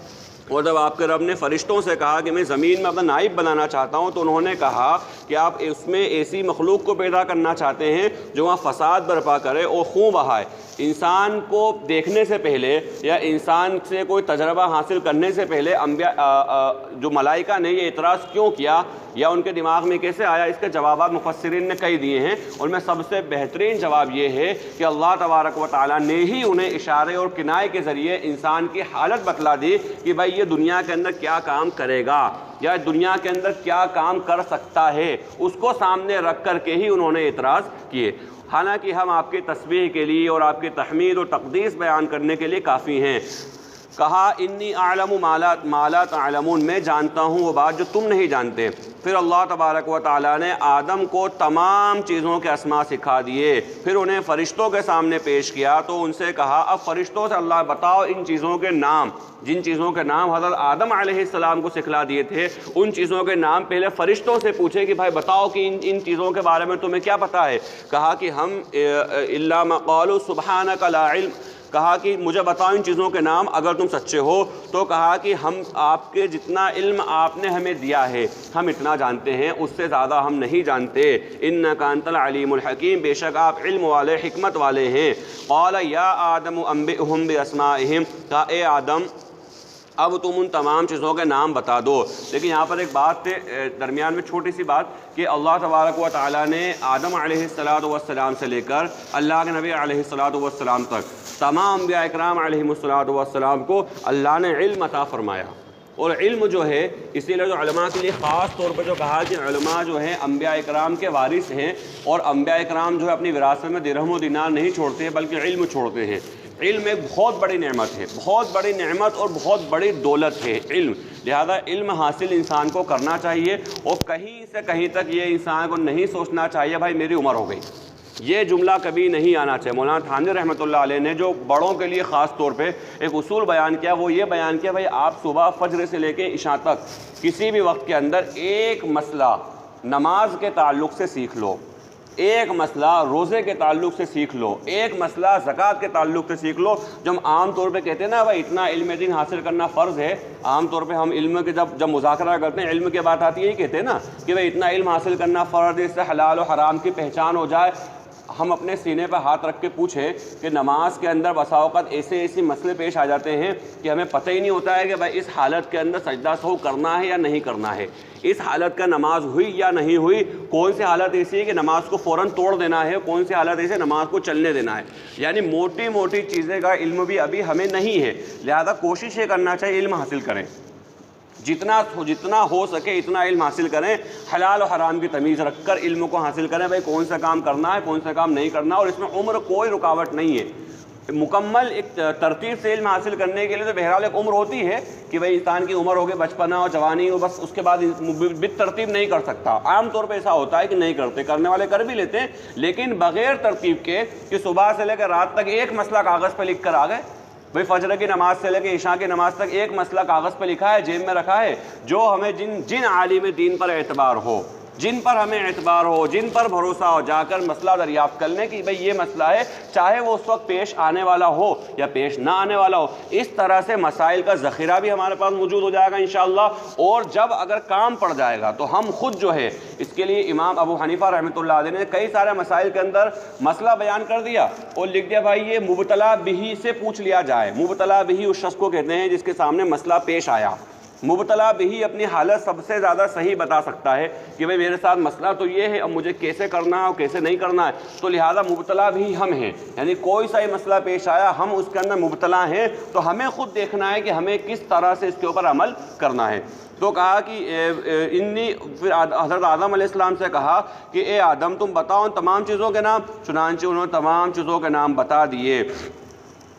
اور جب آپ کے رب نے فرشتوں سے کہا کہ میں زمین میں اپنا نائب بنانا چاہتا ہوں تو انہوں نے کہا کہ آپ اس میں ایسی مخلوق کو پیدا کرنا چاہتے ہیں جو وہاں فساد برپا کرے اور خون بہائے۔ انسان کو دیکھنے سے پہلے یا انسان سے کوئی تجربہ حاصل کرنے سے پہلے انبیاء جو ملائکہ نے یہ اعتراض کیوں کیا یا ان کے دماغ میں کیسے آیا، اس کے جوابات مفسرین نے کئی دیے ہیں، اور میں سب سے بہترین جواب یہ ہے کہ اللہ تبارک و تعالیٰ نے ہی انہیں اشارے اور کنائے کے ذریعے انسان کی حالت بتلا دی کہ بھائی یہ دنیا کے اندر کیا کام کرے گا یا دنیا کے اندر کیا کام کر سکتا ہے، اس کو سامنے رکھ کر کے ہی انہوں نے اعتراض کیے۔ حالانکہ ہم آپ کی تسبیح کے لیے اور آپ کی تحمید اور تقدیس بیان کرنے کے لیے کافی ہیں۔ کہا انی اعلم ما لا تعلمون، میں جانتا ہوں وہ بات جو تم نہیں جانتے۔ پھر اللہ تبارک و تعالیٰ نے آدم کو تمام چیزوں کے اسماء سکھا دیے، پھر انہیں فرشتوں کے سامنے پیش کیا تو ان سے کہا اب فرشتوں سے اللہ بتاؤ ان چیزوں کے نام، جن چیزوں کے نام حضرت آدم علیہ السلام کو سکھلا دیے تھے ان چیزوں کے نام پہلے فرشتوں سے پوچھے کہ بھائی بتاؤ کہ ان چیزوں کے بارے میں تمہیں کیا پتہ ہے۔ کہا کہ ہم الا ما قالوا سبحانک لا علم، کہا کہ مجھے بتاؤ ان چیزوں کے نام اگر تم سچے ہو. تو کہا کہ ہم آپ کے جتنا علم آپ نے ہمیں دیا ہے ہم اتنا جانتے ہیں، اس سے زیادہ ہم نہیں جانتے. انک انت العلیم الحکیم، بے شک آپ علم والے حکمت والے ہیں. قال یا آدم انبئہم باسمائہم، کہا اے آدم اب تم ان تمام چیزوں کے نام بتا دو. لیکن یہاں پر ایک بات درمیان میں چھوٹی سی بات کہ اللہ تبارک و تعالیٰ نے آدم علیہ السلام سے لے کر اللہ کے نبی علیہ السلام تک تمام انبیاء اکرام علیہ السلام کو اللہ نے علم عطا فرمایا. اور علم جو ہے اسی لیے جو علماء کے لیے خاص طور پہ جو کہا کہ علماء جو ہیں انبیاء اکرام کے وارث ہیں، اور انبیاء اکرام جو ہے اپنی وراثت میں درہم و دینار نہیں چھوڑتے بلکہ علم چھوڑتے ہیں. علم ایک بہت بڑی نعمت ہے، بہت بڑی نعمت اور بہت بڑی دولت ہے علم. لہذا علم حاصل انسان کو کرنا چاہیے، اور کہیں سے کہیں تک یہ انسان کو نہیں سوچنا چاہیے بھائی میری عمر ہو گئی. یہ جملہ کبھی نہیں آنا چاہیے. مولانا تھانوی رحمۃ اللہ علیہ نے جو بڑوں کے لیے خاص طور پہ ایک اصول بیان کیا، وہ یہ بیان کیا بھائی آپ صبح فجر سے لے کے عشاء تک کسی بھی وقت کے اندر ایک مسئلہ نماز کے تعلق سے سیکھ لو، ایک مسئلہ روزے کے تعلق سے سیکھ لو، ایک مسئلہ زکوٰۃ کے تعلق سے سیکھ لو. جو ہم عام طور پہ کہتے ہیں نا بھائی اتنا علم دین حاصل کرنا فرض ہے، عام طور پہ ہم علم کے جب مذاکرہ کرتے ہیں علم کی بات آتی ہے یہی کہتے ہیں نا کہ بھائی اتنا علم حاصل کرنا فرض ہے، اس سے حلال و حرام کی پہچان ہو جائے. ہم اپنے سینے پہ ہاتھ رکھ کے پوچھیں کہ نماز کے اندر بسا اوقات ایسے مسئلے پیش آ جاتے ہیں کہ ہمیں پتہ ہی نہیں ہوتا ہے کہ بھائی اس حالت کے اندر سجدہ سہو کرنا ہے یا نہیں کرنا ہے، اس حالت کا نماز ہوئی یا نہیں ہوئی، کون سی حالت ایسی ہے کہ نماز کو فوراً توڑ دینا ہے، کون سی حالت ایسی ہے نماز کو چلنے دینا ہے. یعنی موٹی موٹی چیزیں کا علم بھی ابھی ہمیں نہیں ہے. لہذا کوشش یہ کرنا چاہیے علم حاصل کریں، جتنا ہو سکے اتنا علم حاصل کریں، حلال و حرام کی تمیز رکھ کر علم کو حاصل کریں. بھائی کون سا کام کرنا ہے کون سا کام نہیں کرنا، اور اس میں عمر کوئی رکاوٹ نہیں ہے. مکمل ایک ترتیب سے علم حاصل کرنے کے لیے تو بہرحال ایک عمر ہوتی ہے کہ بھائی انسان کی عمر ہو گئی، بچپنا اور جوانی ہو، بس اس کے بعد بالترتیب نہیں کر سکتا. عام طور پہ ایسا ہوتا ہے کہ نہیں کرتے، کرنے والے کر بھی لیتے ہیں لیکن بغیر ترتیب کے کہ صبح سے لے کر رات تک ایک مسئلہ کاغذ پہ لکھ کر آ گئے. بھائی فجر کی نماز سے لے کے عشاء کی نماز تک ایک مسئلہ کاغذ پہ لکھا ہے، جیب میں رکھا ہے. جو ہمیں جن عالم دین پر اعتبار ہو، جن پر ہمیں اعتبار ہو، جن پر بھروسہ ہو، جا کر مسئلہ دریافت کر لیں کہ بھئی یہ مسئلہ ہے، چاہے وہ اس وقت پیش آنے والا ہو یا پیش نہ آنے والا ہو. اس طرح سے مسائل کا ذخیرہ بھی ہمارے پاس موجود ہو جائے گا انشاءاللہ. اور جب اگر کام پڑ جائے گا تو ہم خود جو ہے اس کے لیے امام ابو حنیفہ رحمۃ اللہ علیہ نے کئی سارے مسائل کے اندر مسئلہ بیان کر دیا اور لکھ دیا بھائی یہ مبتلا بہی سے پوچھ لیا جائے. مبتلا بہی اس شخص کو کہتے ہیں جس کے سامنے مسئلہ پیش آیا. مبتلا بھی اپنی حالت سب سے زیادہ صحیح بتا سکتا ہے کہ بھئی میرے ساتھ مسئلہ تو یہ ہے، اب مجھے کیسے کرنا ہے اور کیسے نہیں کرنا ہے. تو لہٰذا مبتلا بھی ہم ہیں، یعنی کوئی سا ہی مسئلہ پیش آیا ہم اس کے اندر مبتلا ہیں تو ہمیں خود دیکھنا ہے کہ ہمیں کس طرح سے اس کے اوپر عمل کرنا ہے. تو کہا کہ پھر حضرت آدم علیہ السلام سے کہا کہ اے آدم تم بتاؤ ان تمام چیزوں کے نام. چنانچہ انہوں نے تمام چیزوں کے نام بتا دیے.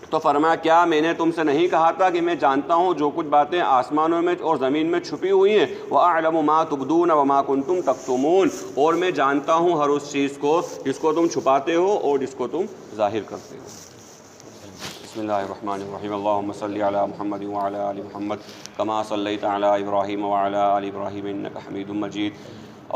تو فرمایا کیا میں نے تم سے نہیں کہا تھا کہ میں جانتا ہوں جو کچھ باتیں آسمانوں میں اور زمین میں چھپی ہوئی ہیں، وَأَعْلَمُ مَا تُبْدُونَ وَمَا كُنْتُمْ تَكْتُمُونَ، اور میں جانتا ہوں ہر اس چیز کو جس کو تم چھپاتے ہو اور جس کو تم ظاہر کرتے ہو. بسم اللہ الرحمن الرحیم. اللہم صلی علی محمد وعلی آل محمد کما صلیت علی ابراہیم وعلی آل ابراہیم انک حمید مجید.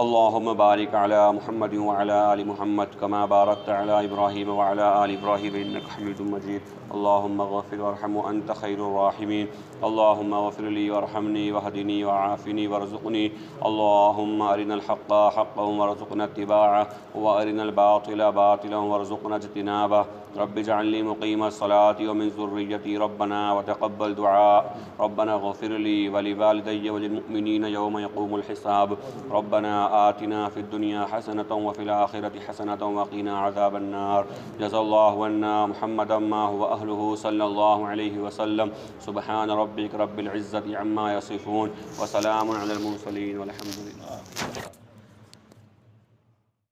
اللہم بارک علی محمد وعلی آل محمد کما بارکت علی ابراہیم وعلی آل ابراہیم انک حمید مجید. اللہم اغفر وارحم وانت خیر الراحمین. اللہم اغفر لی وارحمنی وہدنی وعافنی وارزقنی. اللہم ارنا الحق حقا وارزقنا اتباعہ وارنا الباطل باطلا وارزقنا اجتنابہ. رب اجعلنی مقیم الصلاۃ ومن ذریتی ربنا وتقبل دعاء. ربنا اغفر لی ولوالدی وللمؤمنین یوم یقوم الحساب. ربنا آتنا فی الدنیا حسنة وفی الآخرة حسنة وقنا عذاب النار. جزا اللہ عنا محمدا ما هو أهله صلی اللہ علیہ وسلم. سبحان ربک رب العزة عما یصفون وسلام علی المرسلین والحمد للہ.